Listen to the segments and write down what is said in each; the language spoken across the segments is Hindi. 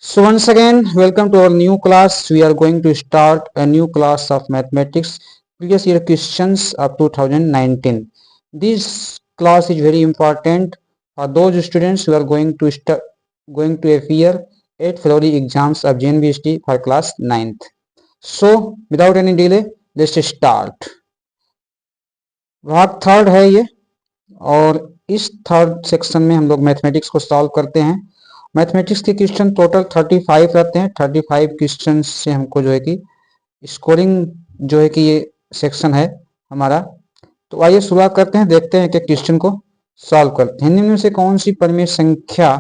So once again, welcome to our new class. We are going to start a new class of mathematics, previous year questions of 2019. This class is very important for those students who are going to appear at February exams of JNBST for class 9th. So without any delay, let's start. भाग थर्ड है ये, और इस थर्ड सेक्शन में हम लोग मैथमेटिक्स को सॉल्व करते हैं। मैथमेटिक्स के क्वेश्चन टोटल 35 रहते हैं। 35 क्वेश्चन से हमको जो है कि स्कोरिंग जो है कि ये सेक्शन है हमारा। तो आइए शुरुआत करते हैं, देखते हैं कि क्वेश्चन को सॉल्व करते हैं। निम्न में से कौन सी परमेय संख्या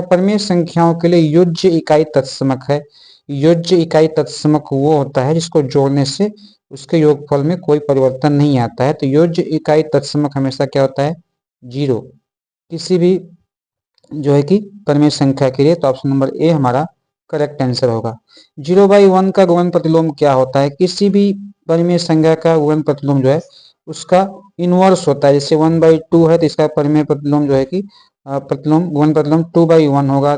परमेय संख्याओं के लिए योज्य इकाई तत्समक है। योज्य इकाई तत्समक वो होता है जिसको जोड़ने से उसके योगफल में कोई परिवर्तन नहीं आता है। तो योज्य इकाई तत्समक हमेशा क्या होता है, 0 किसी भी जो है कि परमेय संख्या के लिए। तो ऑप्शन नंबर ए हमारा करेक्ट आंसर होगा। 0/1 का गुणन प्रतिलोम क्या होता है। किसी भी परमेय संख्या का गुणन प्रतिलोम जो है उसका इनवर्स होता है। जैसे 1/2 है तो इसका परमेय प्रतिलोम जो है कि गुणन प्रतिलोम 2/1 होगा।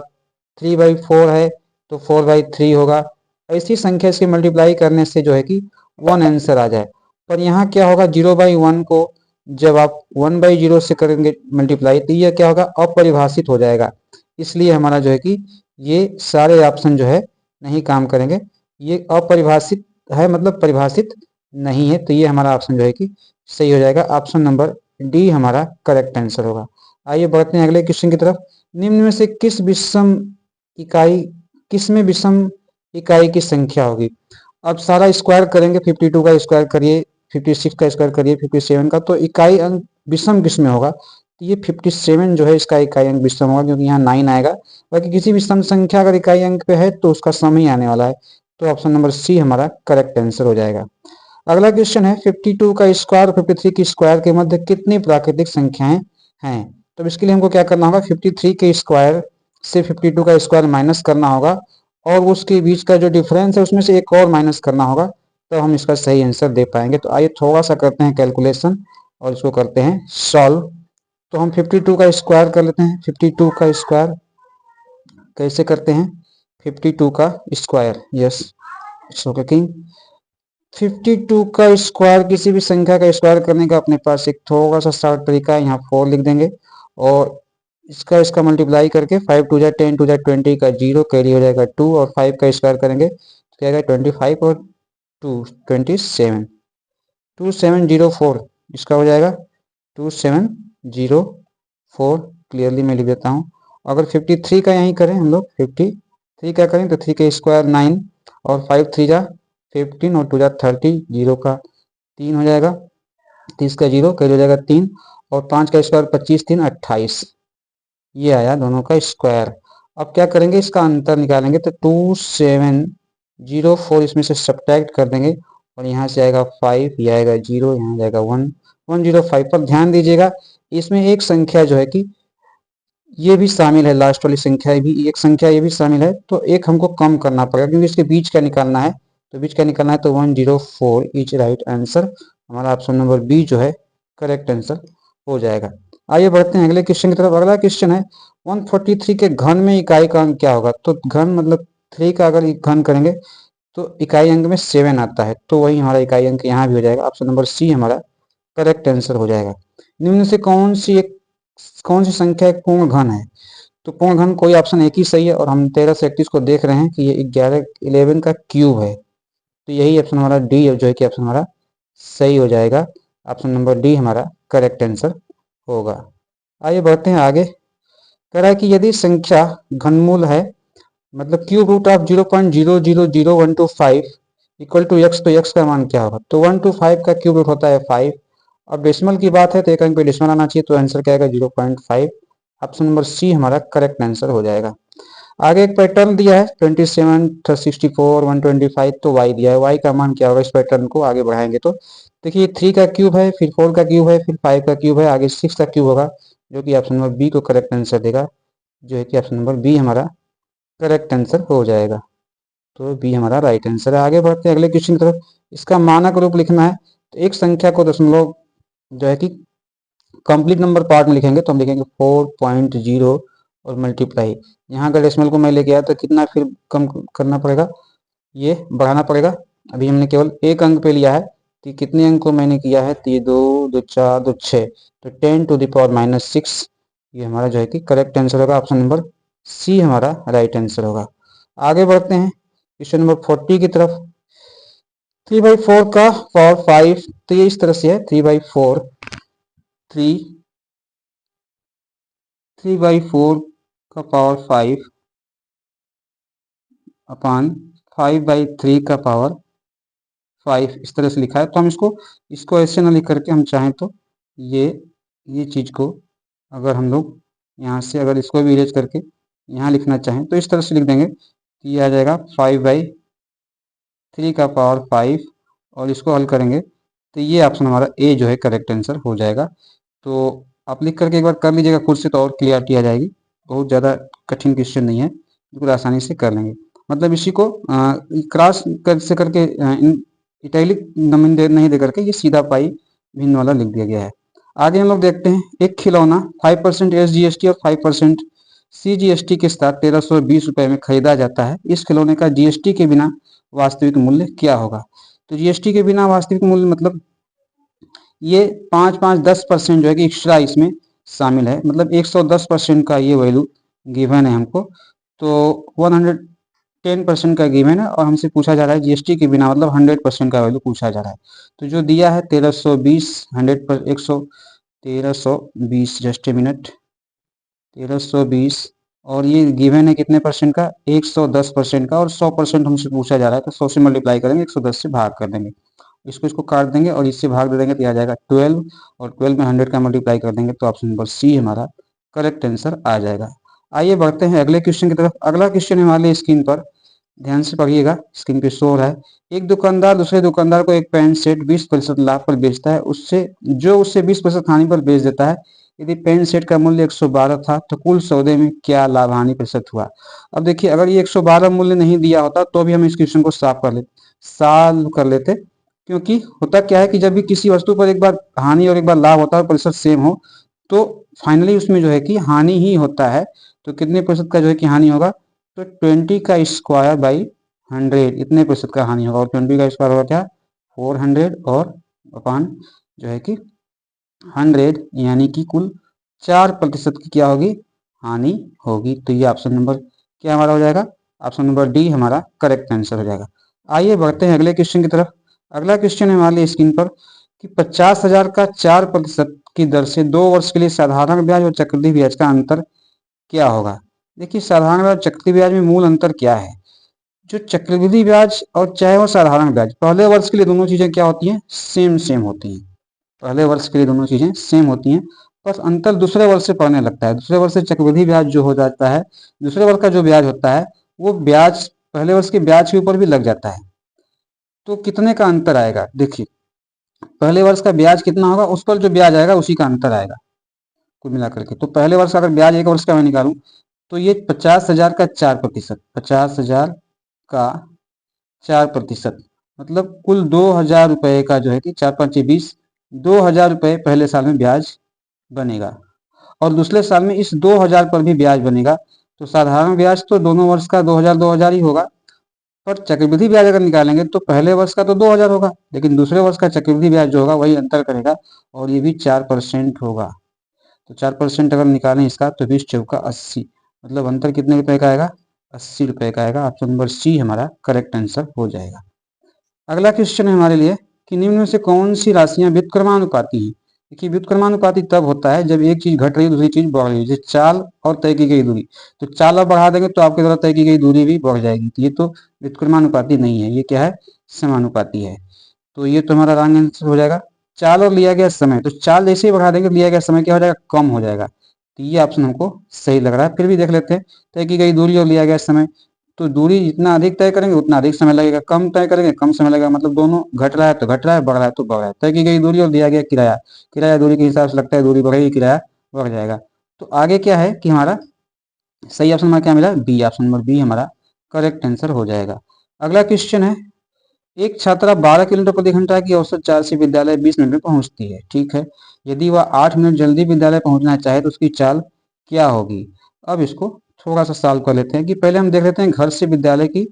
3/4 है तो 4/3 होगा। ऐसी संख्या से मल्टीप्लाई करने से जो है कि 1 आंसर आ जाए। पर यहाँ क्या होगा, 0/1 को जब आप 1/0 से करेंगे मल्टीप्लाई तो यह क्या होगा, अपरिभाषित हो जाएगा। इसलिए हमारा जो है कि ये सारे ऑप्शन जो है नहीं काम करेंगे। ये अपरिभाषित है, मतलब परिभाषित नहीं है। तो ये हमारा ऑप्शन जो है कि सही हो जाएगा। ऑप्शन नंबर डी हमारा करेक्ट आंसर होगा। आइए बढ़ते हैं अगले क्वेश्चन की तरफ। निम्न में से किसमें विषम इकाई की संख्या होगी। अब सारा स्क्वायर करेंगे, 52 का स्क्वायर करिए, 56 का स्क्वायर करिए, 57 का, तो इकाई अंक विषम किसमें होगा। तो ये 57 जो है इसका इकाई अंक विषम होगा, क्योंकि यहाँ 9 आएगा। बाकी किसी भी सम संख्या अगर इकाई अंक पे है तो उसका सम ही आने वाला है। तो ऑप्शन नंबर सी हमारा करेक्ट आंसर हो जाएगा। अगला क्वेश्चन है 52 का स्क्वायर और 53 के स्क्वायर के मध्य कितनी प्राकृतिक संख्याएं हैं। तो इसके लिए हमको क्या करना होगा, 53 के स्क्वायर से 52 का स्क्वायर माइनस करना होगा, और उसके बीच का जो डिफरेंस है उसमें से एक और माइनस करना होगा, तो हम इसका सही आंसर दे पाएंगे। तो आइए थोड़ा सा करते हैं कैलकुलेशन और इसको करते हैं सॉल्व। तो हम 52 का स्क्वायर कर लेते हैं। 52 का स्क्वायर कैसे करते हैं, 52 का square, yes it's okay king. 52 का स्क्वायर, किसी भी संख्या का स्क्वायर करने का अपने पास एक थोड़ा सा शॉर्ट तरीका है। यहाँ 4 लिख देंगे और इसका मल्टीप्लाई करके 5 2 10 2 20 का 0 कैरी हो जाएगा 2, और 5 का स्क्वायर करेंगे तो क्या आएगा 25 और 2 27, 2704 इसका हो जाएगा 2704। क्लियरली मैं लिख देता हूँ। अगर 53 का यहीं करें हम लोग, 53 का करें तो 3 का स्क्वायर 9 और 5 3 जा 15 और 2 जा 30, 0 का 3 हो जाएगा, 30 का 0 कैरी हो जाएगा 3, और 5 का स्क्वायर 25 3 28, ये आया दोनों का स्क्वायर। अब क्या करेंगे, इसका अंतर निकालेंगे। तो 2704 इसमें से सब्ट्रैक्ट कर देंगे, और यहाँ से आएगा 5, ये आएगा 0, यहाँ जाएगा 1, 105 पर ध्यान दीजिएगा। इसमें एक संख्या जो है कि ये भी शामिल है, लास्ट वाली संख्या भी, एक संख्या ये भी शामिल है, तो एक हमको कम करना पड़ेगा क्योंकि इसके बीच का निकालना है। तो बीच का निकालना है तो 104 इज राइट आंसर। हमारा ऑप्शन नंबर बी जो है करेक्ट आंसर हो जाएगा। आइए बढ़ते हैं अगले क्वेश्चन की तरफ। अगला क्वेश्चन है 143 के घन में इकाई का अंक क्या होगा। तो घन मतलब 3 का अगर घन करेंगे तो इकाई अंक में 7 आता है, तो वही हमारा इकाई अंक यहाँ भी हो जाएगा। ऑप्शन नंबर सी हमारा करेक्ट आंसर हो जाएगा। निम्न से कौन सी संख्या एक पूर्ण घन है। तो पूर्ण घन कोई ऑप्शन एक ही सही है, और हम 13 से 31 को देख रहे हैं कि ये 11 का क्यूब है। तो यही ऑप्शन हमारा डी जो है कि ऑप्शन हमारा सही हो जाएगा। ऑप्शन नंबर डी हमारा करेक्ट आंसर होगा। आइए बढ़ते हैं आगे। कह रहा है कि यदि संख्या घनमूल है, मतलब cube root of 0.000125 equal to x, तो एक्स का मान क्या होगा। तो 125 का क्यूब रूट होता है 5। अब डेसिमल की बात है तो एक अंक पे डेसिमल आना चाहिए, तो आंसर क्या आएगा 0.5। ऑप्शन नंबर सी हमारा करेक्ट आंसर हो जाएगा। आगे एक पैटर्न दिया है 27 64 125, तो y दिया है। y का मान क्या होगा, इस पैटर्न को आगे बढ़ाएंगे तो देखिए 3 का क्यूब है, फिर 4 का क्यूब है, फिर 5 का क्यूब है, आगे 6 का क्यूब होगा, जो कि ऑप्शन नंबर बी को करेक्ट आंसर देगा, जो है कि ऑप्शन नंबर बी हमारा करेक्ट आंसर हो जाएगा। तो बी हमारा राइट आंसर है। आगे बढ़ते हैं अगले क्वेश्चन की तरफ। इसका मानक रूप लिखना है। तो एक संख्या को दशमलव जो है कि कंप्लीट नंबर पार्ट में लिखेंगे तो हम लिखेंगे 4.0 और मल्टीप्लाई। यहाँ अगर डेसिमल को मैं लेके आया तो कितना फिर कम करना पड़ेगा, ये बढ़ाना पड़ेगा। अभी हमने केवल एक अंक पे लिया है, तो कितने अंक को मैंने किया है, तो ये 2 2 4 2 6, तो 10⁻⁻6 ये हमारा जो है कि करेक्ट आंसर होगा। ऑप्शन नंबर सी हमारा राइट आंसर होगा। आगे बढ़ते हैं क्वेश्चन नंबर 40 की तरफ। 3/4 का पावर 5, तो ये इस तरह से है, 3/4 3/4 का पावर 5 अपान 5/3 का पावर 5 इस तरह से लिखा है। तो हम इसको ऐसे ना लिख करके हम चाहें तो ये चीज़ को अगर हम लोग यहाँ से अगर इसको भी इरेज करके यहाँ लिखना चाहें तो इस तरह से लिख देंगे, तो ये आ जाएगा 5/3 का पावर 5, और इसको हल करेंगे तो ये ऑप्शन हमारा ए जो है करेक्ट आंसर हो जाएगा। तो आप लिख करके एक बार कर लीजिएगा खुद से, तो और क्लियरिटी आ जाएगी। बहुत ज़्यादा कठिन क्वेश्चन नहीं है, बिल्कुल आसानी से कर लेंगे। मतलब इसी को क्रॉस कर से करके इटैलिक नहीं दे करके ये सीधा पाई भिन्न वाला लिख दिया गया है। आगे हम लोग देखते हैं, एक खिलौना 5% SGST और 5% CGST के साथ 1320 रुपये में खरीदा जाता है। इस खिलौने का GST के बिना वास्तविक मूल्य क्या होगा। तो GST के बिना वास्तविक मूल्य मतलब ये 5-5-10% जो है कि एक्स्ट्रा इसमें शामिल है, मतलब 110% का ये वैल्यू गिवन है हमको। तो 110% का गिवन है और हमसे पूछा जा रहा है GST के बिना, मतलब 100% का वैल्यू पूछा जा रहा है। तो जो दिया है 1320, 100 पर 1320, जस्ट ए मिनट, 1320 और ये गिवन है कितने परसेंट का, 110% का, और 100% हमसे पूछा जा रहा है तो 100 से मल्टीप्लाई करेंगे, 110 से भाग कर देंगे, इसको काट देंगे और इससे भाग दे देंगे तो आ जाएगा 12, और 12 में 100 का मल्टीप्लाई कर देंगे तो ऑप्शन नंबर सी हमारा करेक्ट आंसर आ जाएगा। आइए बढ़ते हैं अगले क्वेश्चन की तरफ। अगला क्वेश्चन है हमारे स्क्रीन पर, ध्यान से पढ़िएगा, स्क्रीन पे शो हो रहा है। एक दुकानदार दूसरे दुकानदार को एक पैंट सेट 20% लाभ पर बेचता है, उससे 20% हानि पर बेच देता है। यदि पैंट सेट का मूल्य 112 था तो कुल सौदे में क्या लाभ हानि प्रतिशत हुआ। अब देखिए, अगर ये 112 मूल्य नहीं दिया होता तो भी हम इस क्वेश्चन को सॉल्व कर लेते, क्योंकि होता क्या है कि जब भी किसी वस्तु पर एक बार हानि और एक बार लाभ होता है, प्रतिशत सेम हो, तो फाइनली उसमें जो है कि हानि ही होता है। तो कितने प्रतिशत का जो है कि हानि होगा, तो 20 का स्क्वायर बाई 100, इतने प्रतिशत का हानि होगा। और 20 का स्क्वायर होगा क्या, 400, और अपान जो है कि 100, यानी कि कुल 4% की क्या होगी, हानि होगी। तो ये ऑप्शन नंबर क्या हमारा हो जाएगा, ऑप्शन नंबर डी हमारा करेक्ट आंसर हो जाएगा। आइए बढ़ते हैं अगले क्वेश्चन की तरफ। अगला क्वेश्चन है हमारे स्क्रीन पर कि 50,000 का 4% की दर से 2 वर्ष के लिए साधारण ब्याज और चक्रवृद्धि ब्याज का अंतर क्या होगा। देखिए, साधारण ब्याज चक्रवृद्धि ब्याज में मूल अंतर क्या है। जो चक्रवृद्धि ब्याज और चाहे वो साधारण ब्याज, पहले वर्ष के लिए दोनों चीजें क्या होती हैं, सेम होती हैं। पहले वर्ष के लिए दोनों चीजें सेम होती हैं, बस अंतर दूसरे वर्ष से पड़ने लगता है। दूसरे वर्ष से चक्रवृद्धि ब्याज जो हो जाता है, दूसरे वर्ष का जो ब्याज होता है वो ब्याज पहले वर्ष के ब्याज के ऊपर भी लग जाता है। तो कितने का अंतर आएगा, देखिए पहले वर्ष का ब्याज कितना होगा, उस पर जो ब्याज आएगा उसी का अंतर आएगा कुल मिलाकर के। तो पहले वर्ष का अगर ब्याज एक वर्ष का मैं निकालूं तो ये 50,000 का 4%, 50,000 का 4%, मतलब कुल 2,000 रुपए का जो है कि 4×5=20, 2,000 रुपए पहले साल में ब्याज बनेगा, और दूसरे साल में इस 2,000 पर भी ब्याज बनेगा। तो साधारण ब्याज तो दोनों वर्ष का 2,000 ही होगा, पर चक्रवृद्धि ब्याज अगर निकालेंगे तो पहले वर्ष का तो 2,000 होगा, लेकिन दूसरे वर्ष का चक्रवृद्धि ब्याज जो होगा वही अंतर करेगा, और ये भी 4% होगा। तो 4% अगर निकालें इसका तो 20×4=80, मतलब अंतर कितने रुपए का आएगा, 80 रुपए का आएगा। ऑप्शन नंबर सी हमारा करेक्ट आंसर हो जाएगा। अगला क्वेश्चन है हमारे लिए कि निम्न में से कौन सी राशियां व्युत्क्रमानुपाती हैं। देखिए, व्युत्क्रमानुपाती तब होता है जब एक चीज घट रही है दूसरी चीज बढ़ रही है, जैसे चाल और तय की गई दूरी। तो चाल आप बढ़ा देंगे तो आपके द्वारा तय की गई दूरी भी बढ़ जाएगी, तो ये तो व्युत्क्रमानुपाती नहीं है, ये क्या है, समानुपाती है। तो ये तो हमारा रॉन्ग आंसर हो जाएगा। चाल और लिया गया समय, तो चाल जैसे ही बढ़ा देंगे लिया गया समय क्या हो जाएगा, कम हो जाएगा। तो ये ऑप्शन हमको सही लग रहा है। फिर भी देख लेते हैं, तय की गई दूरी और लिया गया समय, तो दूरी जितना अधिक तय करेंगे उतना अधिक समय लगेगा, कम तय करेंगे कम समय लगेगा, मतलब दोनों घट रहा है तो घट रहा है, बढ़ रहा है तो बढ़ रहा है। तय की गई दूरी और दिया गया किराया, किराया दूरी के हिसाब से लगता है दूरी बढ़ेगी, किराया बढ़ जाएगा। तो आगे क्या है कि हमारा सही ऑप्शन हमारा क्या मिला, बी, ऑप्शन नंबर बी हमारा करेक्ट आंसर हो जाएगा। अगला क्वेश्चन है, एक छात्रा 12 किलोमीटर प्रति घंटा की औसत चाल से विद्यालय 20 मिनट में पहुंचती है, ठीक है। यदि वह 8 मिनट जल्दी विद्यालय पहुंचना चाहे तो उसकी चाल क्या होगी। अब इसको थोड़ा सा सॉल्व कर लेते हैं कि पहले हम देख लेते हैं घर से विद्यालय की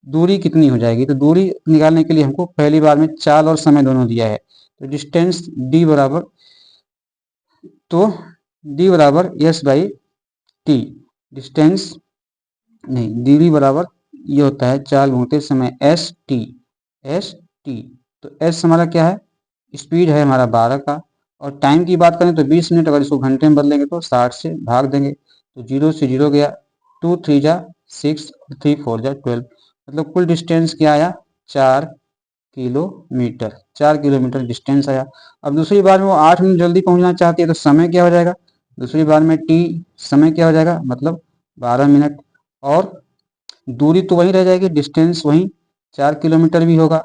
दूरी कितनी हो जाएगी। तो दूरी निकालने के लिए हमको पहली बार में चाल और समय दोनों दिया है। तो डिस्टेंस डी बराबर, तो डी बराबर एस बाई टी, डिस्टेंस नहीं, दूरी बराबर ये होता है चाल घूमते समय एस टी, एस टी। तो एस हमारा क्या है, स्पीड है हमारा 12 का, और टाइम की बात करें तो 20 मिनट, अगर इसको घंटे में बदलेंगे तो 60 से भाग देंगे, तो 0 से 0 गया, 2 3 जा 6, 3 4 जा 12, मतलब कुल डिस्टेंस क्या आया, 4 किलोमीटर, 4 किलोमीटर डिस्टेंस आया। अब दूसरी बार में वो 8 मिनट जल्दी पहुंचना चाहती है, तो समय क्या हो जाएगा, दूसरी बार में टी, समय क्या हो जाएगा, मतलब 12 मिनट, और दूरी तो वही रह जाएगी, डिस्टेंस वही 4 किलोमीटर भी होगा,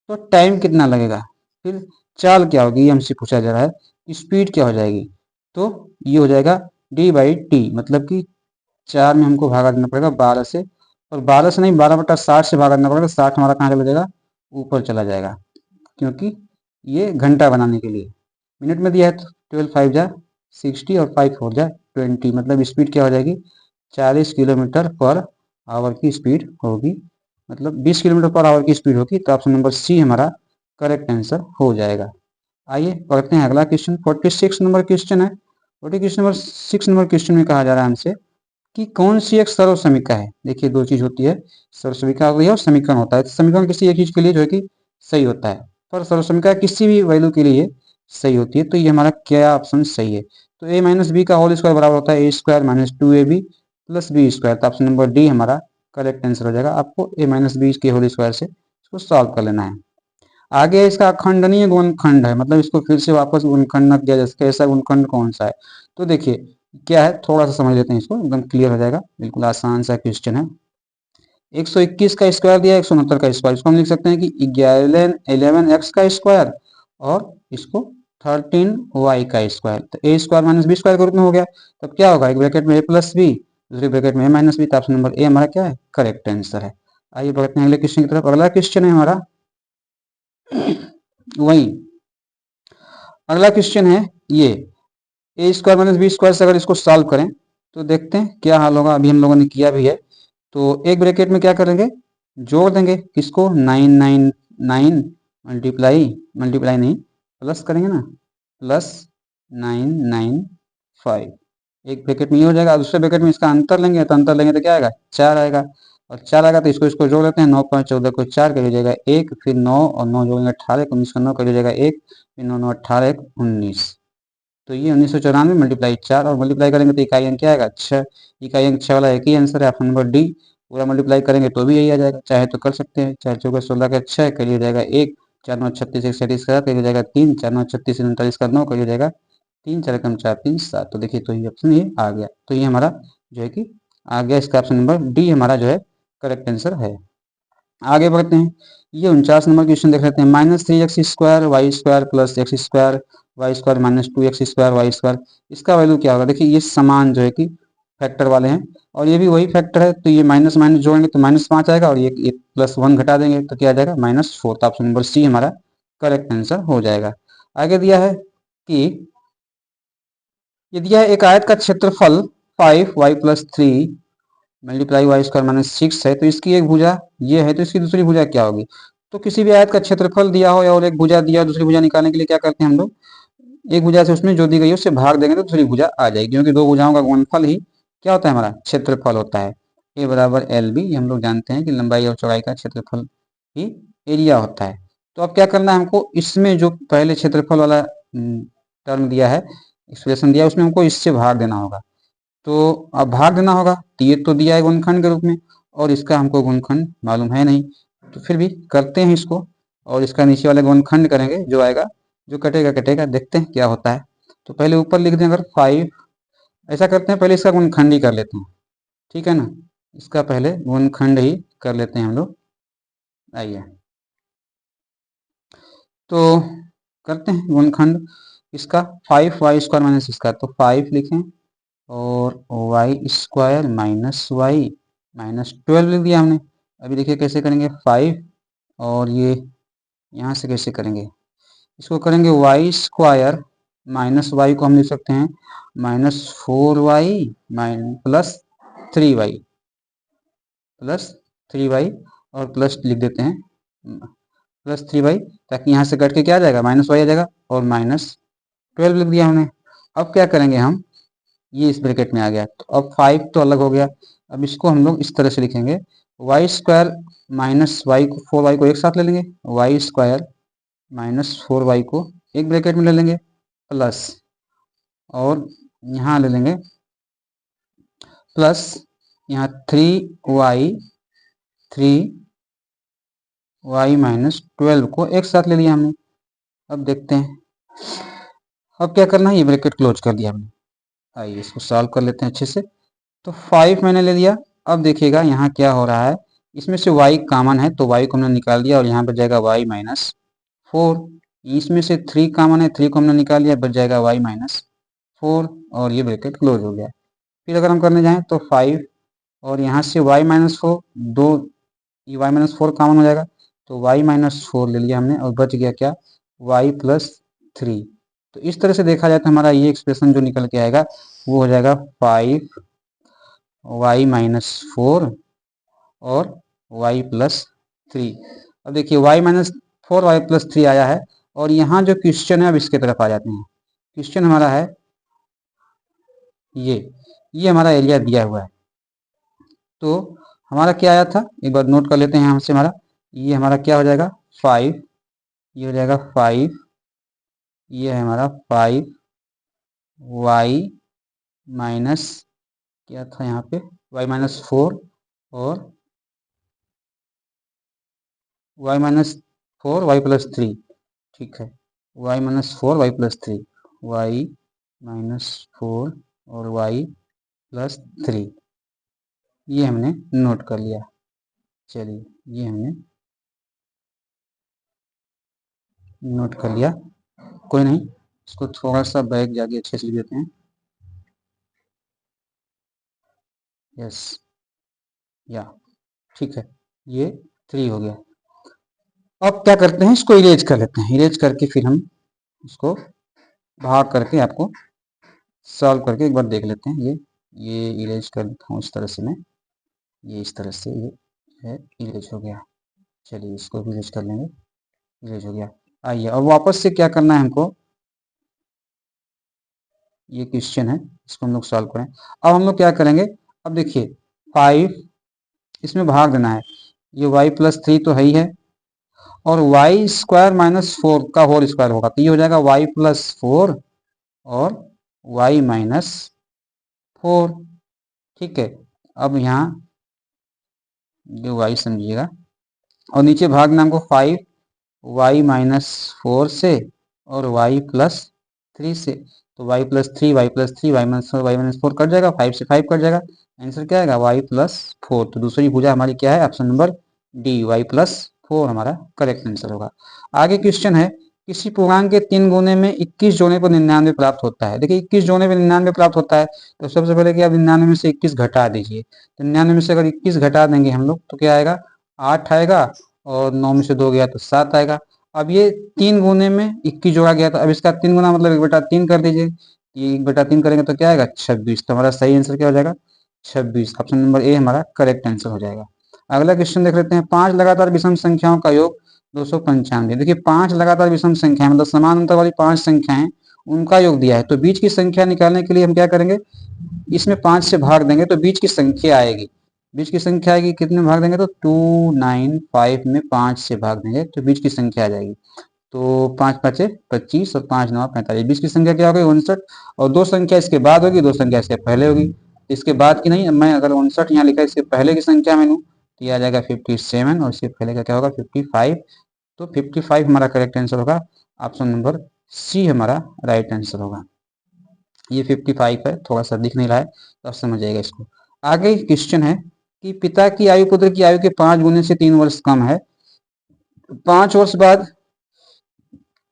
तो टाइम कितना लगेगा। फिर चाल क्या होगी, ये हमसे पूछा जा रहा है, स्पीड क्या हो जाएगी, तो ये हो जाएगा डी बाई टी, मतलब कि 4 में हमको भागा देना पड़ेगा 12 से, और 12 से नहीं, 12/60 से भागा देना पड़ेगा। 60 हमारा कहाँ चला जाएगा, ऊपर चला जाएगा, क्योंकि ये घंटा बनाने के लिए। मिनट में दिया है तो 12 5 जा 60 और 5 4 जा 20, मतलब स्पीड क्या हो जाएगी, 40 किलोमीटर पर आवर की स्पीड होगी, मतलब 20 किलोमीटर पर आवर की स्पीड होगी। तो ऑप्शन नंबर सी हमारा करेक्ट आंसर हो जाएगा। आइए पढ़ते हैं अगला क्वेश्चन, 46 नंबर क्वेश्चन है। 46 नंबर क्वेश्चन में कहा जा रहा है हमसे कि कौन सी एक सर्व समीकरण है। देखिए दो चीज होती है, सर्व समीकरण होती है और समीकरण होता है। तो समीकरण किसी एक चीज के लिए जो है कि सही होता है, पर सर्व समीकरण किसी भी वैल्यू के लिए सही होती है। तो ये हमारा क्या ऑप्शन सही है, तो a माइनस बी का होल स्क्वायर बराबर होता है A square minus 2ab plus B square. तो ऑप्शन नंबर डी हमारा करेक्ट आंसर हो जाएगा। आपको a माइनस बी के होल स्क्वायर से इसको सॉल्व कर लेना है। आगे इसका अखंडनीय गुणनखंड है, मतलब इसको फिर से वापस गुणनखंड न किया जा सके, ऐसा गुणनखंड कौन सा है। तो देखिए क्या है, थोड़ा सा समझ लेते हैं इसको, एकदम क्लियर हो जाएगा। बिल्कुल आसान सा क्वेश्चन है। 121 का स्क्वायर दिया है, 169 का स्क्वायर, इसको हम लिख सकते हैं कि 11x का स्क्वायर और इसको 13y का स्क्वायर। तो ए स्क्वायर माइनस बी स्क्वायर के रूप में हो गया। तब क्या होगा, एक ब्रैकेट में a प्लस बी, दूसरी ब्रैकेट में a माइनस बी। तो ऑप्शन नंबर ए हमारा क्या है, करेक्ट आंसर है। आइए बढ़ते हैं अगले क्वेश्चन की तरफ। अगला क्वेश्चन है हमारा वही, अगला क्वेश्चन है ये, ए स्क्वायर माइनस बी स्क्वायर से अगर इसको सॉल्व करें तो देखते हैं क्या हाल होगा। अभी हम लोगों ने किया भी है। तो एक ब्रैकेट में क्या करेंगे, जोड़ देंगे किसको, 999 मल्टीप्लाई, मल्टीप्लाई नहीं प्लस करेंगे ना, प्लस 995, एक ब्रैकेट में ये हो जाएगा। दूसरे ब्रैकेट में इसका अंतर लेंगे, तो अंतर लेंगे तो क्या आएगा, 4 आएगा, और 4 आएगा तो इसको इसको जोड़ लेते हैं। 9 5 14 को 4 कर लीजिएगा 1, फिर 9 और 9 जोड़ेंगे 18, 19 का 9 कर लीजिएगा 1, फिर 9 9 18 19। तो ये 1994 मल्टीप्लाई 4, और मल्टीप्लाई करेंगे तो इकाई अंक क्या आएगा, 6। इकाई अंक 6 वाला एक ही आंसर है, ऑप्शन नंबर डी। पूरा मल्टीप्लाई करेंगे तो भी यही आ जाएगा, चाहे तो कर सकते हैं। 4 चौके 16 का 6 कर लिया जाएगा 1, 4 9 36 137 का कर लिया जाएगा 3, 4 9 36 39 का 9 कर लिया जाएगा 3, 4 कम 4 3 7। तो देखिए तो ये ऑप्शन ये आ गया। तो ये हमारा जो है कि आ गया, इसका ऑप्शन नंबर डी हमारा जो है करेक्ट आंसर है। आगे बढ़ते हैं, ये 49 नंबर क्वेश्चन देख लेते हैं। -3x square y square plus x square y square minus 2x square y square, इसका वैल्यू क्या होगा। देखिए ये समान जो है कि फैक्टर वाले हैं, और ये भी वही फैक्टर है। तो ये माइनस माइनस जोड़ेंगे तो -5 आएगा, और ये +1 घटा देंगे तो क्या आ जाएगा, -4। तो ऑप्शन नंबर सी हमारा करेक्ट आंसर हो जाएगा। आगे दिया है कि ये दिया है एक आयत का क्षेत्रफल 5y + 3 multiply Y square minus 6 है। तो इसकी एक भुजा ये है, तो इसकी दूसरी भुजा क्या होगी। तो किसी भी आयत का क्षेत्रफल दिया हो और एक भुजा दिया हो, दूसरी भुजा निकालने के लिए क्या करते हैं हम लोग, एक भुजा से उसमें जो दी गई है उससे भाग देंगे तो दूसरी भुजा आ जाएगी, क्योंकि दो भुजाओं का गुणनफल ही क्या होता है, हमारा क्षेत्रफल होता है। ए बराबर एल बी, हम लोग जानते हैं कि लंबाई और चौड़ाई का क्षेत्रफल ही एरिया होता है। तो अब क्या करना है हमको, इसमें जो पहले क्षेत्रफल वाला टर्म दिया है, एक्सप्रेशन दिया है, उसमें हमको इससे भाग देना होगा। तो अब भाग देना होगा, तो ये तो दिया है गुणनखंड के रूप में, और इसका हमको गुणनखंड मालूम है नहीं, तो फिर भी करते हैं इसको, और इसका नीचे वाले गुणनखंड करेंगे, जो आएगा जो कटेगा कटेगा, देखते हैं क्या होता है। तो पहले ऊपर लिख दें अगर 5, ऐसा करते हैं पहले इसका गुणनखंड ही कर लेते हैं, ठीक है ना, इसका पहले गुणनखंड ही कर लेते हैं हम लोग। आइए तो करते हैं गुणनखंड इसका, 5y² माइनस इसका, तो 5 लिखें, और y square minus y minus 12 लिख दिया हमने। अभी देखिए कैसे करेंगे, 5 और ये यहाँ से कैसे करेंगे, इसको करेंगे वाई स्क्वायर माइनस वाई को हम लिख सकते हैं -4y प्लस 3y और प्लस लिख देते हैं +3y, ताकि यहाँ से कट के क्या आ जाएगा, -y आ जाएगा और -12 लिख दिया हमने। अब क्या करेंगे हम, ये इस ब्रैकेट में आ गया, तो अब 5 तो अलग हो गया। अब इसको हम लोग इस तरह से लिखेंगे, y² माइनस y को 4y को एक साथ ले लेंगे, y² माइनस 4y को एक ब्रैकेट में ले लेंगे प्लस, और यहाँ ले लेंगे प्लस, यहाँ 3y माइनस 12 को एक साथ ले लिया हमने। अब देखते हैं, अब क्या करना है, ये ब्रैकेट क्लोज कर दिया हमने। आइए इसको सॉल्व कर लेते हैं अच्छे से। तो 5 मैंने ले लिया। अब देखिएगा यहाँ क्या हो रहा है, इसमें से y कॉमन है तो y को हमने निकाल दिया और यहाँ बच जाएगा y माइनस 4। इसमें से 3 कॉमन है, 3 को हमने निकाल लिया, बच जाएगा y माइनस 4 और ये ब्रैकेट क्लोज हो गया। फिर अगर हम करने जाएं तो 5 और यहाँ से y माइनस 4, दो y माइनस 4 कॉमन हो जाएगा तो y माइनस 4 ले लिया हमने और बच गया क्या, y प्लस 3। तो इस तरह से देखा जाए तो हमारा ये एक्सप्रेशन जो निकल के आएगा वो हो जाएगा 5y माइनस 4 और y प्लस 3। अब देखिए y माइनस 4 y प्लस 3 आया है और यहाँ जो क्वेश्चन है अब इसके तरफ आ जाते हैं। क्वेश्चन हमारा है ये हमारा एरिया दिया हुआ है। तो हमारा क्या आया था, एक बार नोट कर लेते हैं यहाँ से। ये हमारा क्या हो जाएगा 5, ये हो जाएगा 5, ये है हमारा 5y माइनस क्या था यहाँ पे, y माइनस 4 और y माइनस 4 y प्लस 3, ठीक है, y minus 4 y plus 3, y minus 4 और y प्लस 3, ये हमने नोट कर लिया। चलिए ये हमने नोट कर लिया, कोई नहीं, इसको थोड़ा सा बैक जाके अच्छे से लिख देते हैं। यस, या ठीक है, ये 3 हो गया। अब क्या करते हैं, इसको इरेज कर लेते हैं। इरेज करके फिर हम इसको भाग करके आपको सॉल्व करके एक बार देख लेते हैं। ये इरेज कर लेता हूँ इस तरह से मैं, ये इस तरह से ये है, इरेज हो गया। चलिए इसको भी इरेज कर लेंगे, इरेज हो गया। आइए अब वापस से क्या करना है हमको, ये क्वेश्चन है, इसको हम लोग सॉल्व करें। अब हम लोग क्या करेंगे, अब देखिए 5 इसमें भाग देना है, ये y प्लस 3 तो है ही है और y² माइनस 4 का होल स्क्वायर होगा तो ये हो जाएगा y प्लस 4 और y माइनस 4, ठीक है। अब यहाँ ये y समझिएगा और नीचे भाग देना हमको 5y माइनस 4 से और y प्लस 3 से, तो y plus 3 y plus 3 y minus 4 cut जाएगा, 5 से 5 कट जाएगा, आंसर क्या आएगा y प्लस 4। तो दूसरी भुजा हमारी क्या है, option number D, y plus 4 हमारा करेक्ट आंसर होगा। आगे क्वेश्चन है, किसी पूर्णांक के 3 गुने में 21 जोड़ने पर 99 प्राप्त होता है। देखिए 21 जोड़ने पर 99 प्राप्त होता है तो सबसे पहले क्या, 99 में से 21 घटा दीजिए। तो 99 में से अगर 21 घटा देंगे हम लोग तो क्या आएगा, 8 आएगा और 9 में से 2 गया तो 7 आएगा। अब ये 3 गुने में 21 जोड़ा गया था, अब इसका 3 गुना मतलब 1/3 कर दीजिए, ये 1/3 करेंगे तो क्या आएगा 26। तो हमारा सही आंसर क्या हो जाएगा 26, ऑप्शन नंबर ए हमारा करेक्ट आंसर हो जाएगा। अगला क्वेश्चन देख लेते हैं, 5 लगातार विषम संख्याओं का योग 295। देखिए 5 लगातार विषम संख्या मतलब समान अंतर वाली 5 संख्याएं उनका योग दिया है, तो बीच की संख्या निकालने के लिए हम क्या करेंगे, इसमें 5 से भाग देंगे तो बीच की संख्या आएगी। बीच की संख्या आएगी, कितने भाग देंगे तो 295 में 5 से भाग देंगे तो बीच की संख्या आ जाएगी। तो 5 5 25 और 5 9 45, बीच की संख्या क्या हो गई 59 और दो संख्या इसके बाद होगी, दो संख्या इसके पहले होगी। इसके बाद की नहीं, मैं अगर 59 यहाँ लिखा है इसके पहले की संख्या में लूँ तो ये आ जाएगा 57 और इसके पहले का क्या होगा 55। तो 55 हमारा करेक्ट आंसर होगा, ऑप्शन नंबर सी हमारा राइट आंसर होगा। ये 55 है, थोड़ा सा दिख नहीं रहा है तो आप समझ जाइएगा इसको। आगे क्वेश्चन है कि पिता की आयु पुत्र की आयु के 5 गुने से 3 वर्ष कम है, 5 वर्ष बाद,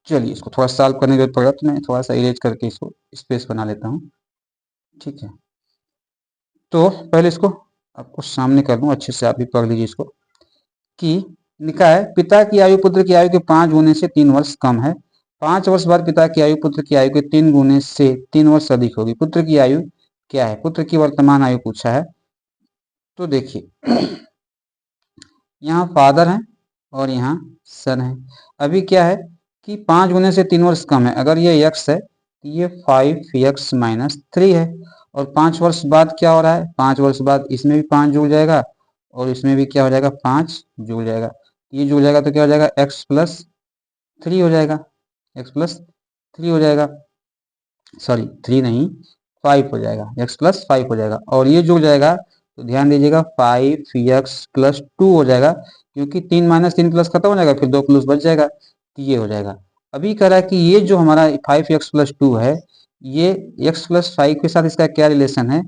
चलिए इसको थोड़ा सॉल्व करने की जरूरत पड़ेगा तो मैं थोड़ा सा इरेज करके इसको स्पेस बना लेता हूँ, ठीक है। तो पहले इसको आपको सामने कर दूं, अच्छे से आप भी पढ़ लीजिए इसको, कि लिखा है पिता की आयु पुत्र की आयु के 5 गुने से 3 वर्ष कम है, 5 वर्ष बाद पिता की आयु पुत्र की आयु के 3 गुने से 3 वर्ष अधिक होगी। पुत्र की आयु क्या है? पुत्र की वर्तमान आयु पूछा है। तो देखिए यहाँ फादर है और यहाँ सन है। अभी क्या है कि 5 गुने से 3 वर्ष कम है। अगर ये x है तो ये 5x माइनस 3 है। और 5 वर्ष बाद क्या हो रहा है? 5 वर्ष बाद इसमें भी 5 जुड़ जाएगा और इसमें भी क्या हो जाएगा? 5 जुड़ जाएगा। ये जुड़ जाएगा तो क्या हो जाएगा? x प्लस 3 हो जाएगा। x प्लस 3 हो जाएगा, सॉरी 3 नहीं 5 हो जाएगा। x प्लस 5 हो जाएगा और ये जुड़ जाएगा तो ध्यान दीजिएगा 5x प्लस 2 हो जाएगा, क्योंकि 3 माइनस 3 प्लस खत्म हो जाएगा, फिर 2 प्लस बच जाएगा तो ये हो जाएगा। अभी कह रहा है कि ये जो हमारा 5x प्लस 2 है, ये x प्लस 5 के साथ इसका क्या रिलेशन है?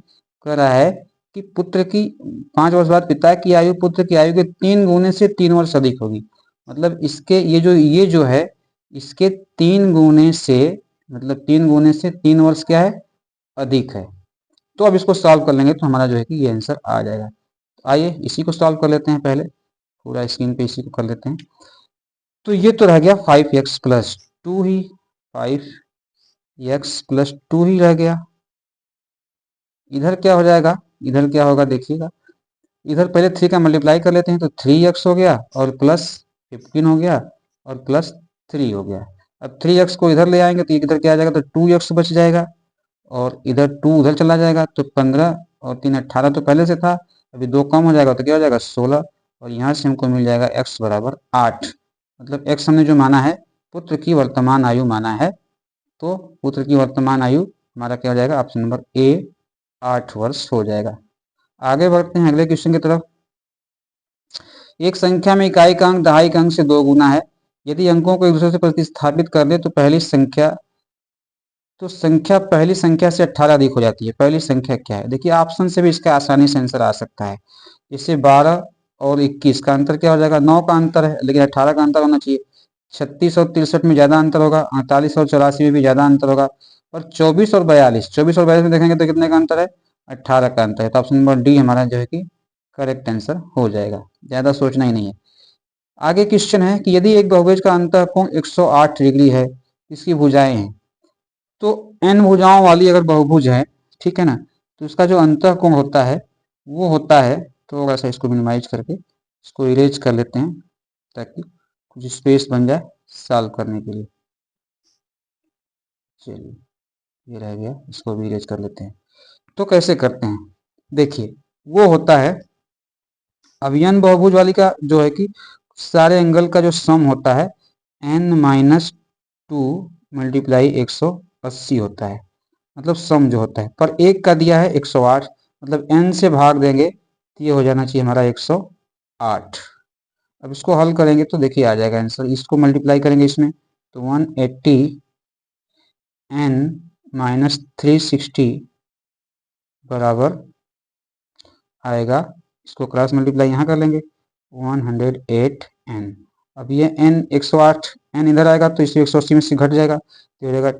कह रहा है कि पुत्र की 5 वर्ष बाद पिता की आयु पुत्र की आयु के 3 गुने से 3 वर्ष अधिक होगी। मतलब इसके ये जो है इसके 3 गुने से, मतलब 3 गुने से 3 वर्ष क्या है? अधिक है। तो अब इसको सॉल्व कर लेंगे तो हमारा जो है कि ये आंसर आ जाएगा। तो आइए इसी को सॉल्व कर लेते हैं, पहले पूरा स्क्रीन पे इसी को कर लेते हैं। तो ये तो रह गया 5x प्लस 2 ही, 5x प्लस 2 ही रह गया। इधर क्या हो जाएगा? इधर क्या होगा देखिएगा, इधर पहले 3 का मल्टीप्लाई कर लेते हैं तो 3x हो गया और प्लस 15 हो गया और प्लस 3 हो गया। अब 3x को इधर ले आएंगे तो इधर क्या आ जाएगा? तो 2x बच जाएगा और इधर 2 उधर चला जाएगा तो 15 और 3 18 तो पहले से था। अभी 2 कम हो जाएगा तो क्या हो जाएगा? 16 और यहाँ से हमको मिल जाएगा x बराबर 8। मतलब x हमने जो माना है पुत्र की वर्तमान आयु माना है, तो पुत्र की वर्तमान आयु हमारा क्या हो जाएगा? ऑप्शन नंबर ए 8 वर्ष हो जाएगा। आगे बढ़ते हैं अगले क्वेश्चन की तरफ। एक संख्या में इकाई का अंक दहाई के अंक से 2 गुना है। यदि अंकों को एक दूसरे से प्रतिस्थापित कर दे तो पहली संख्या पहली संख्या से 18 अधिक हो जाती है। पहली संख्या क्या है? देखिए ऑप्शन से भी इसका आसानी से आंसर आ सकता है। इससे 12 और 21 का अंतर क्या हो जाएगा? 9 का अंतर है, लेकिन 18 का अंतर होना चाहिए। 36 और 63 में ज्यादा अंतर होगा, 48 और 84 में भी ज्यादा अंतर होगा, और 24 और 42 में देखेंगे तो कितने का अंतर है? 18 का अंतर है। तो ऑप्शन नंबर डी हमारा जो है कि करेक्ट आंसर हो जाएगा, ज्यादा सोचना ही नहीं है। आगे क्वेश्चन है कि यदि एक बहुभुज का अंतःकोण 108 डिग्री है, इसकी भुजाएं हैं, तो n भुजाओं वाली अगर बहुभुज है, ठीक है ना, तो इसका जो अंतःकोण होता है वो होता है, थोड़ा सा इसको मिनिमाइज करके इसको इरेज कर लेते हैं ताकि कुछ स्पेस बन जाए सॉल्व करने के लिए। चलिए ये रह गया, इसको भी इरेज कर लेते हैं। तो कैसे करते हैं देखिए, वो होता है अब n बहुभुज वाली का जो है कि सारे एंगल का जो सम होता है n माइनस 2 मल्टीप्लाई 180 होता है, मतलब सम जो होता है। पर एक का दिया है 108, मतलब n से भाग देंगे तो ये हो जाना चाहिए हमारा 108। अब इसको हल करेंगे तो देखिए आ जाएगा आंसर। इसको मल्टीप्लाई करेंगे इसमें तो 180 n माइनस 360 बराबर आएगा, इसको क्रॉस मल्टीप्लाई यहाँ कर लेंगे 108 n। अब ये n 108 n इधर आएगा तो इसे 180 में से घट जाएगा तो हो जाएगा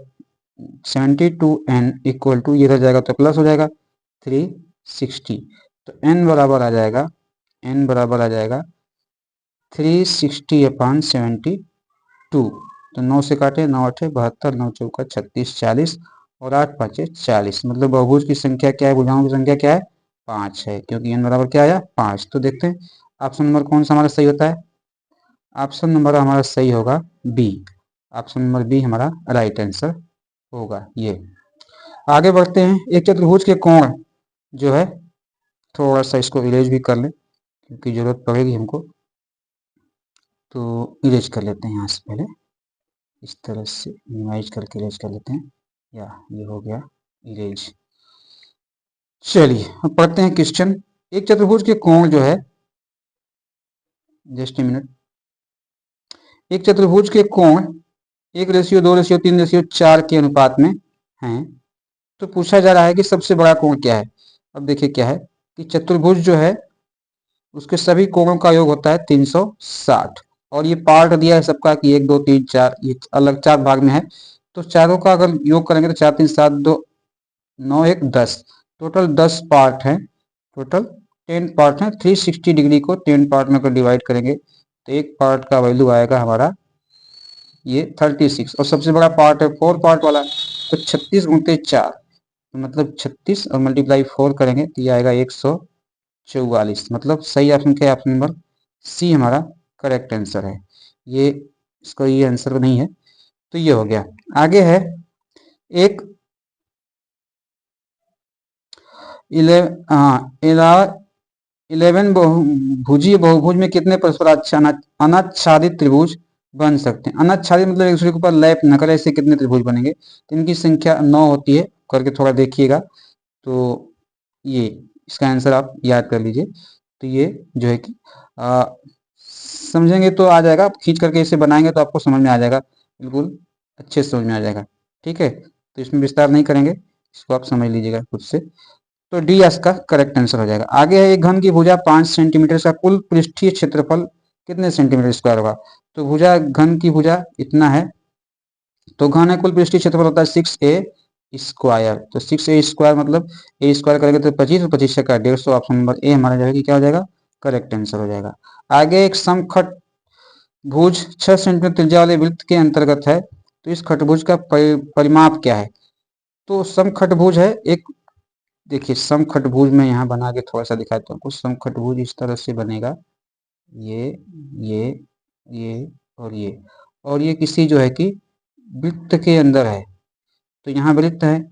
72 n इक्वल टू, ये इधर जाएगा तो प्लस हो जाएगा 360। तो n बराबर आ जाएगा 360 अपॉन 72। तो 9 से काटे, 9 8 72, 9 चौका 36, 40 और 8 5 40। मतलब बहुभुज की संख्या क्या है? भुजाओं की संख्या क्या है? 5 है, क्योंकि n बराबर क्या आया? 5। तो देखते हैं ऑप्शन नंबर कौन सा हमारा सही होता है। ऑप्शन नंबर हमारा सही होगा बी। ऑप्शन नंबर बी हमारा राइट आंसर होगा। ये आगे बढ़ते हैं। एक चतुर्भुज के कोण जो है, थोड़ा सा इसको इरेज भी कर लें क्योंकि जरूरत पड़ेगी हमको, तो इरेज कर लेते हैं यहाँ से पहले, इस तरह से मिनिमाइज करके इरेज कर लेते हैं। या ये हो गया इरेज। चलिए अब पढ़ते हैं क्वेश्चन। एक चतुर्भुज के कोण जो है, जस्ट ए मिनट, एक चतुर्भुज के कोण 1:2:3:4 के अनुपात में हैं। तो पूछा जा रहा है कि सबसे बड़ा कोण क्या है। अब देखिए क्या है कि चतुर्भुज जो है उसके सभी कोणों का योग होता है 360, और ये पार्ट दिया है सबका कि 1 2 3 4, ये अलग 4 भाग में है। तो चारों का अगर योग करेंगे तो 4 3 7 2 9 1 10, टोटल 10 पार्ट हैं, टोटल 10 पार्ट हैं। 360 डिग्री को 10 पार्ट में अगर डिवाइड करेंगे तो एक पार्ट का वैल्यू आएगा हमारा ये 36 और सबसे बड़ा पार्ट है 4 पार्ट वाला, तो 36 गुणते 4 तो मतलब 36 और मल्टीप्लाई 4 करेंगे तो ये आएगा 144। मतलब सही ऑप्शन क्या है? ऑप्शन नंबर सी हमारा करेक्ट आंसर है। ये इसका ये आंसर नहीं है, तो ये हो गया। आगे है एक 11 भुजीय बहुभुज में कितने परस्पर अनाच्छादित त्रिभुज बन सकते हैं? अनाच्छादित मतलब एक दूसरे के ऊपर लैप न करे, ऐसे कितने त्रिभुज बनेंगे? तो इनकी संख्या 9 होती है, करके थोड़ा देखिएगा। तो ये इसका आंसर आप याद कर लीजिए। तो ये जो है कि समझेंगे तो आ जाएगा, आप खींच करके इसे बनाएंगे तो आपको समझ में आ जाएगा, बिल्कुल अच्छे से समझ में आ जाएगा। ठीक है, तो इसमें विस्तार नहीं करेंगे, इसको आप समझ लीजिएगा खुद से। तो डी इसका करेक्ट आंसर हो जाएगा। आगे है एक घन की भुजा 5 सेंटीमीटर का कुल पृष्ठीय क्षेत्रफल कितने सेंटीमीटर स्क्वायर होगा? तो भुजा घन की भुजा इतना है, तो घन है कुल पृष्ठीय क्षेत्रफल होता है 6a स्क्वायर। तो 6a स्क्वायर मतलब ए स्क्वायर करेंगे तो 25 और 25 का 150। ऑप्शन नंबर ए हमारा जाएगा, क्या हो जाएगा? करेक्ट आंसर हो जाएगा। आगे एक समखट भुज 6 सेंटीमीटर त्रिज्या वाले वृत्त के अंतर्गत है, तो इस खटभुज का परिमाप क्या है? तो समखटभुज है एक, देखिए समखटभुज में यहाँ बना के थोड़ा सा दिखाता हूँ। कुछ समखटभुज इस तरह से बनेगा, ये ये ये और ये किसी जो है कि वृत्त के अंदर है। तो यहाँ वृत्त है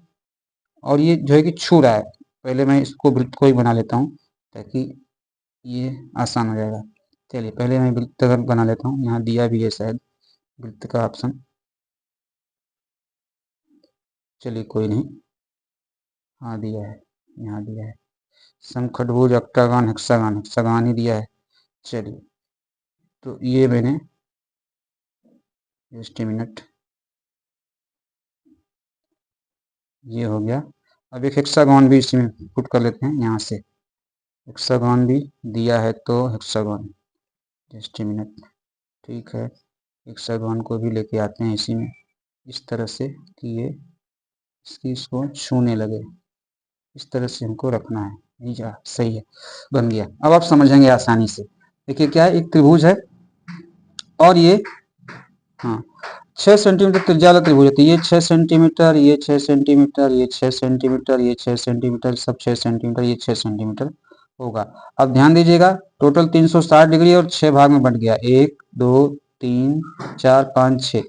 और ये जो है कि छू रहा है। पहले मैं इसको वृत्त को ही बना लेता हूँ ताकि ये आसान हो जाएगा। चलिए पहले मैं वृत्त बना लेता हूँ, यहाँ दिया भी है शायद वृत्त का ऑप्शन। चलिए कोई नहीं, हाँ दिया है, यहाँ दिया है समखटभुज ऑक्टागन हेक्सागन, हेक्सागन ही दिया है। चलिए तो ये मैंने जस्ट मिनट, ये हो गया। अब एक हेक्सागन भी इसी में पुट कर लेते हैं, यहाँ से हेक्सागन भी दिया है तो हेक्सागन, जस्ट मिनट। ठीक है, हेक्सागन को भी लेके आते हैं इसी में, इस तरह से कि ये इसको छूने लगे, इस तरह से हमको रखना है। नहीं जा सही है, बन गया। अब आप समझेंगे आसानी से। देखिए क्या है, एक त्रिभुज है और ये, हाँ 6 सेंटीमीटर त्रिज्या वाला त्रिभुज है। तो ये 6 सेंटीमीटर, ये 6 सेंटीमीटर, ये 6 सेंटीमीटर, ये 6 सेंटीमीटर, सब 6 सेंटीमीटर, ये 6 सेंटीमीटर होगा। अब ध्यान दीजिएगा, टोटल 360 डिग्री और 6 भाग में बंट गया, 1 2 3 4 5 6।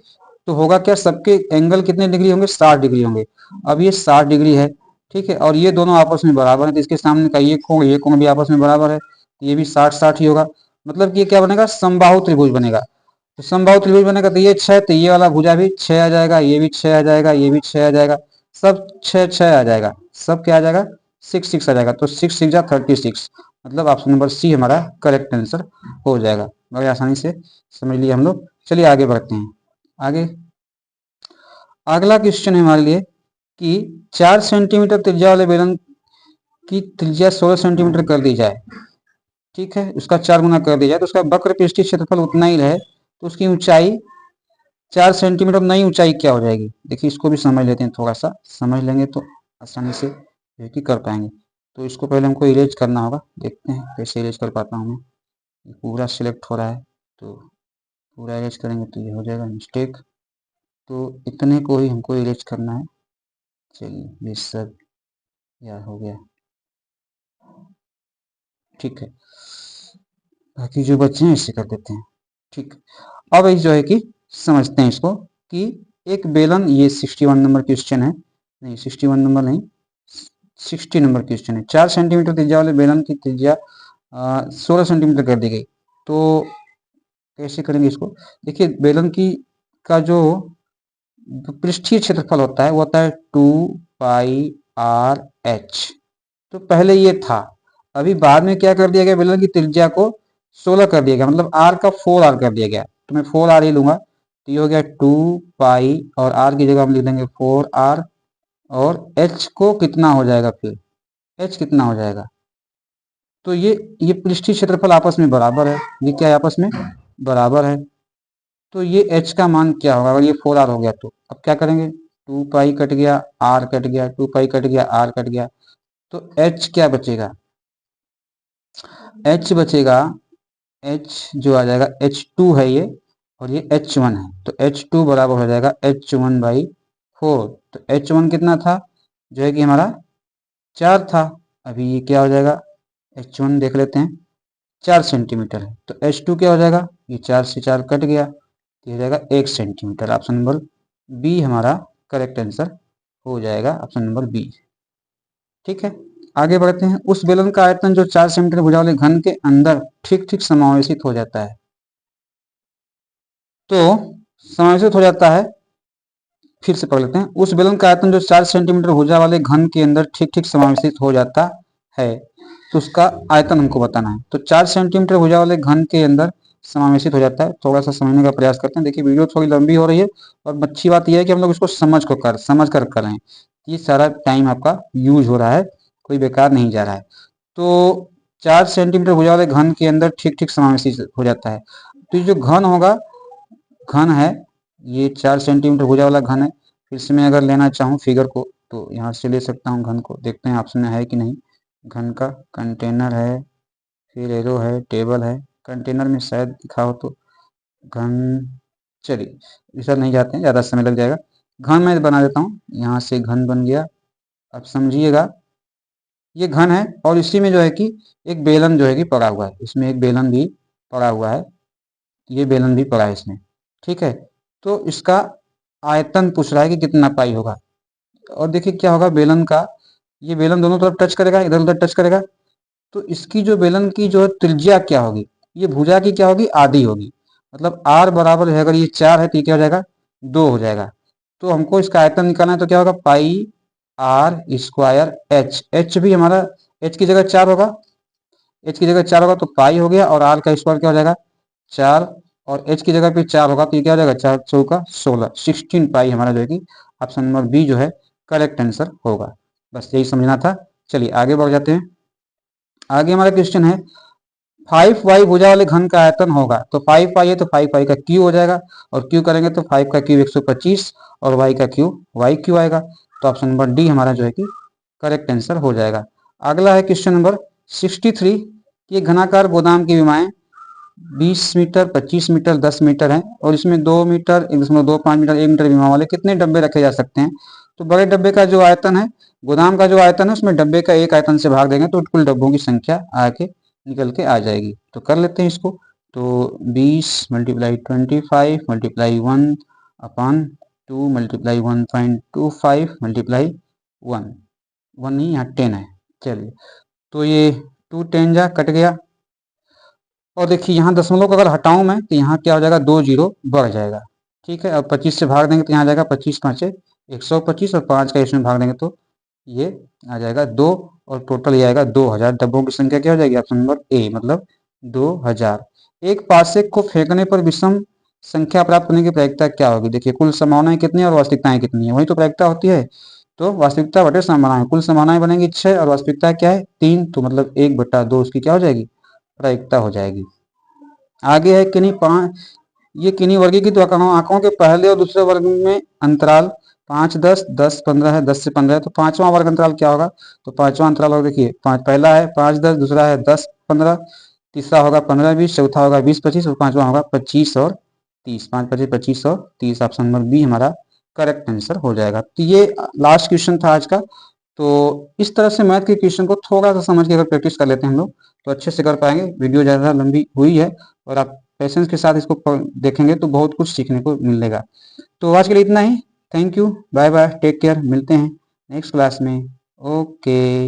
तो होगा क्या, सबके एंगल कितने डिग्री होंगे? 60 डिग्री होंगे। अब ये 60 डिग्री है, ठीक है, और ये दोनों आपस में बराबर है, तो इसके सामने का ये कोण भी आपस में बराबर है, तो ये भी 60-60 ही होगा। मतलब कि ये क्या बनेगा? समबाहु त्रिभुज बनेगा। तो समबाहु त्रिभुज बनेगा तो ये 6, तो ये वाला भुजा भी 6 आ जाएगा, ये भी 6 आ जाएगा, ये भी 6 आ जाएगा, सब 6-6 आ जाएगा, सब क्या आ जाएगा? 6-6 आ जाएगा। तो 6 6 36, मतलब ऑप्शन नंबर सी हमारा करेक्ट आंसर हो जाएगा। बड़े आसानी से समझ लिए हम लोग। चलिए आगे बढ़ते हैं। आगे अगला क्वेश्चन है हमारे लिए कि 4 सेंटीमीटर त्रिज्या वाले बेलन की त्रिज्या 16 सेंटीमीटर कर दी जाए, ठीक है, उसका 4 गुना कर दिया जाए, तो उसका वक्र पृष्ठीय क्षेत्रफल उतना ही रहे, तो उसकी ऊंचाई 4 सेंटीमीटर, नई ऊंचाई क्या हो जाएगी? देखिए इसको भी समझ लेते हैं, थोड़ा सा समझ लेंगे तो आसानी से जो कर पाएंगे। तो इसको पहले हमको इरेज करना होगा, देखते हैं कैसे इरेज कर पाता हूँ मैं। पूरा सिलेक्ट हो रहा है, तो पूरा इरेज करेंगे तो ये हो जाएगा मिस्टेक, तो इतने को ही हमको इरेज करना है। चलिए ये सब यार हो गया, ठीक है, बाकी जो बच्चे हैं इसे कर देते हैं। ठीक, अब जो है कि समझते हैं इसको कि एक बेलन, ये 61 नंबर क्वेश्चन है, नहीं 61 नंबर नहीं, 60 नंबर क्वेश्चन है। 4 सेंटीमीटर त्रिज्या वाले बेलन की त्रिज्या 16 सेंटीमीटर कर दी गई, तो कैसे करेंगे इसको? देखिए बेलन की का जो पृष्ठीय क्षेत्रफल होता है वो होता है 2πr/h। तो पहले ये था, अभी बाद में क्या कर दिया गया, बेलन की त्रिज्या को 16 कर दिया गया, मतलब r का 4r कर दिया गया। तो मैं 4r ही लूंगा, तो ये हो गया 2π और r की जगह हम लिख देंगे 4r, और h को कितना हो जाएगा फिर, h कितना हो जाएगा? तो ये पृष्ठीय क्षेत्रफल आपस में बराबर है, ये क्या है आपस में बराबर है। तो ये h का मान क्या होगा? अगर ये 4r हो गया तो अब क्या करेंगे, 2π कट गया, r कट गया, 2π कट गया, r कट गया, तो h क्या बचेगा? h बचेगा, h जो आ जाएगा H2 है ये, और ये H1 है, तो H2 बराबर हो जाएगा H1/4। तो H1 कितना था, जो है कि हमारा 4 था। अभी ये क्या हो जाएगा, H1 देख लेते हैं, 4 सेंटीमीटर है, तो H2 क्या हो जाएगा, ये 4 से 4 कट गया, ये हो जाएगा 1 सेंटीमीटर। ऑप्शन नंबर बी हमारा करेक्ट आंसर हो जाएगा, ऑप्शन नंबर बी। ठीक है, आगे बढ़ते हैं। उस बेलन का आयतन जो 4 सेंटीमीटर भुजा वाले घन के अंदर ठीक ठीक समावेशित हो जाता है। तो समावेशित हो जाता है, फिर से पढ़ लेते हैं। उस बेलन का आयतन जो 4 सेंटीमीटर भुजा वाले घन के अंदर ठीक ठीक समावेशित हो जाता है, तो उसका आयतन हमको बताना है। तो 4 सेंटीमीटर भुजा वाले घन के अंदर समावेशित हो जाता है। थोड़ा सा समझने का प्रयास करते हैं। देखिए वीडियो थोड़ी लंबी हो रही है, और अच्छी बात यह है कि हम लोग इसको समझ कर करें। ये सारा टाइम आपका यूज हो रहा है, कोई बेकार नहीं जा रहा है। तो 4 सेंटीमीटर भुजा वाले घन के अंदर ठीक ठीक समावेशित हो जाता है। तो ये जो घन होगा, घन है, ये 4 सेंटीमीटर भुजा वाला घन है। फिर से मैं अगर लेना चाहूँ फिगर को, तो यहाँ से ले सकता हूँ घन को। देखते हैं ऑप्शन में है कि नहीं। घन का कंटेनर है, फिर एरो है, टेबल है, कंटेनर में शायद लिखा हो तो घन। चलिए इस नहीं जाते हैं, ज़्यादा समय लग जाएगा। घन मैं बना देता हूँ, यहाँ से घन बन गया। अब समझिएगा, ये घन है और इसी में जो है कि एक बेलन जो है कि पड़ा हुआ है, इसमें एक बेलन भी पड़ा हुआ है, ये बेलन भी पड़ा है इसमें। ठीक है, तो इसका आयतन पूछ रहा है कि कितना पाई होगा। और देखिए क्या होगा, बेलन का ये बेलन दोनों तरफ टच करेगा, इधर उधर टच करेगा, तो इसकी जो बेलन की जो त्रिज्या क्या होगी, ये भुजा की क्या होगी, आधी होगी। मतलब r बराबर है, अगर ये 4 है तो ये क्या हो जाएगा, 2 हो जाएगा। तो हमको इसका आयतन निकालना है, तो क्या होगा, पाई आर स्क्वायर एच। एच भी हमारा, एच की जगह 4 होगा, एच की जगह 4 होगा तो पाई हो गया, और आर का स्क्वायर क्या हो जाएगा, 4, और एच की जगह पे 4 होगा तो ये क्या हो जाएगा, 4 चौका 16, 16 पाई हमारा जो है कि ऑप्शन नंबर बी जो है करेक्ट आंसर होगा। बस यही समझना था। चलिए आगे बढ़ जाते हैं। आगे हमारा क्वेश्चन है, 5y भुजा वाले घन का आयतन होगा। तो 5y है तो 5y का क्यू हो जाएगा, और क्यू करेंगे तो 5 का क्यू 125, और y का क्यू वाई क्यू आएगा। तो ऑप्शन नंबर डी हमारा जो है कि करेक्ट आंसर हो जाएगा। अगला है क्वेश्चन नंबर 63। ये घनाकार गोदाम की विमाएं 20 मीटर, 25 मीटर, 10 मीटर हैं, और इसमें 2 मीटर, 1.25 मीटर, 1 मीटर विमा वाले कितने डब्बे रखे जा सकते हैं। तो बड़े डब्बे का जो आयतन है, गोदाम का जो आयतन है, उसमें डब्बे का एक आयतन से भाग देंगे तो कुल डब्बों की संख्या आके निकल के आ जाएगी। तो कर लेते हैं इसको। तो 20 × 25 × 1 अपान 2 × 1.25 × 1, 1 नहीं, यहाँ 10 है। चलिए, तो ये 2 10 जा कट गया, और देखिए यहाँ दशमलव को अगर हटाऊं मैं तो यहाँ क्या हो जाएगा, 2 जीरो बढ़ जाएगा। ठीक है, अब 25 से भाग देंगे तो यहाँ आ जाएगा 25 5 125, और 5 का इसमें भाग देंगे तो ये आ जाएगा 2, और टोटल ये आएगा 2000। डब्बों की संख्या क्या हो जाएगी, ऑप्शन नंबर ए, मतलब 2000। एक पासे को फेंकने पर विषम संख्या प्राप्त करने की प्रायिकता क्या होगी। देखिए कुल संभावनाएं कितनी है और वास्तविकताएं कितनी है, वही तो प्रायिकता होती है। तो वास्तविकता बटे संभावनाएं, कुल संभावनाएं बनेगी 6, और वास्तविकता क्या है 3, तो मतलब 1/2 उसकी क्या हो जाएगी, प्रायिकता हो जाएगी। आगे है किन्हीं ये किन्हीं वर्गीकृत आंकड़ों के पहले और दूसरे वर्ग में अंतराल 5 10 10 15 है, 10 से 15 है, तो पांचवा वर्ग अंतराल क्या होगा। तो पांचवा अंतराल होगा, देखिए पहला है 5 10, दूसरा है 10 15, तीसरा होगा 15 20, चौथा होगा 20 25, और पांचवा होगा 25 और 30। 5 25 25 और 30, ऑप्शन नंबर बी हमारा करेक्ट आंसर हो जाएगा। तो ये लास्ट क्वेश्चन था आज का। तो इस तरह से मैथ के क्वेश्चन को थोड़ा सा समझ के अगर प्रैक्टिस कर लेते हैं हम लोग, तो अच्छे से कर पाएंगे। वीडियो ज़्यादा लंबी हुई है, और आप पेशेंस के साथ इसको देखेंगे तो बहुत कुछ सीखने को मिलेगा। तो आज के लिए इतना ही। Thank you, bye bye, take care, मिलते हैं नेक्स्ट क्लास में। ओके।